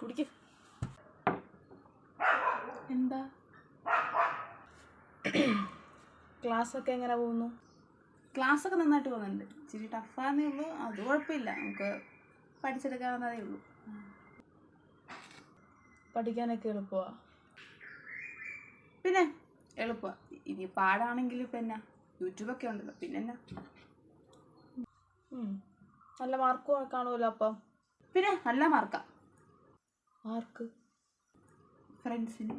കുടിക്ക്. എന്താ ക്ലാസ്സൊക്കെ എങ്ങനെ പോകുന്നു? ക്ലാസ്സൊക്കെ നന്നായിട്ട് പോകുന്നുണ്ട്. ഇച്ചിരി ടഫാന്നേ ഉള്ളൂ. അത് കുഴപ്പമില്ല, നമുക്ക് പഠിച്ചെടുക്കാവുന്നതേ ഉള്ളൂ. പഠിക്കാനൊക്കെ എളുപ്പമാണ്? പിന്നെ എളുപ്പമാണ്. ഇനി പാടാണെങ്കിൽ ഇപ്പം എന്നാ, യൂട്യൂബൊക്കെ ഉണ്ടല്ലോ, പിന്നെ എന്നാ. നല്ല മാർക്ക് കാണുമല്ലോ അപ്പം? പിന്നെ നല്ല മാർക്കാ. ആർക്ക്? ഫ്രണ്ട്സിന്.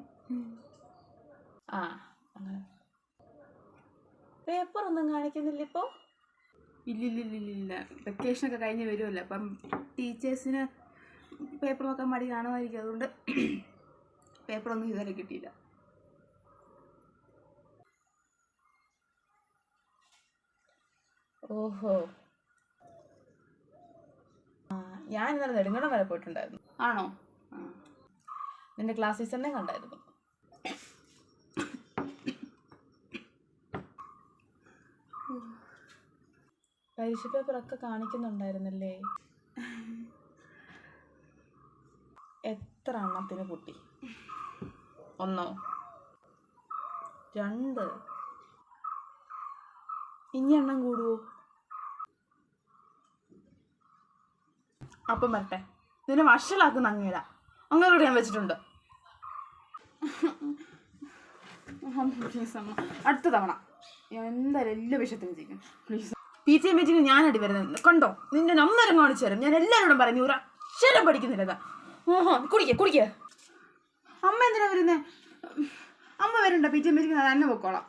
ആ അങ്ങനെ. പേപ്പറൊന്നും കാണിക്കുന്നില്ല ഇപ്പോൾ? ഇല്ലില്ലില്ലില്ല, വെക്കേഷനൊക്കെ കഴിഞ്ഞ് വരുമല്ലോ, അപ്പം ടീച്ചേഴ്സിന് പേപ്പർ നോക്കാൻ മടി കാണുമായിരിക്കും. അതുകൊണ്ട് പേപ്പറൊന്നും ഇതുവരെ കിട്ടിയില്ല. ഓഹോ. ഞാൻ ഇന്നലെ നെടുങ്കണ്ടം വരെ പോയിട്ടുണ്ടായിരുന്നു. ആണോ? നിന്റെ ക്ലാസ് ടീച്ചറിനെ കണ്ടായിരുന്നു. പരീക്ഷ പേപ്പറൊക്കെ കാണിക്കുന്നുണ്ടായിരുന്നല്ലേ? എത്ര എണ്ണത്തിന് കുട്ടി? 1 2? ഇനി എണ്ണം കൂടുവോ? അപ്പം വരട്ടെ, ഇതിനെ വഷളാക്കുന്ന അങ്ങേരാ. അങ്ങനോട് ഞാൻ വെച്ചിട്ടുണ്ട്. പ്ലീസ് അമ്മ, അടുത്ത തവണ ഞാൻ എന്തായാലും എല്ലാ വിഷയത്തിനും ചെയ്യും. പ്ലീസ്. PTA മീറ്റിംഗ് ഞാനടി വരുന്നത് കണ്ടോ? നിന്നെ അന്നേരം കാണിച്ചു തരാം. ഞാൻ എല്ലാവരോടും പറഞ്ഞു ഒരു അക്ഷരം പഠിക്കുന്നില്ല. ഓഹോ, കുടിക്കുക. അമ്മ എന്തിനാ വരുന്നേ? അമ്മ വരണ്ട, PTA മീറ്റിംഗ് തന്നെ പൊക്കോളാം.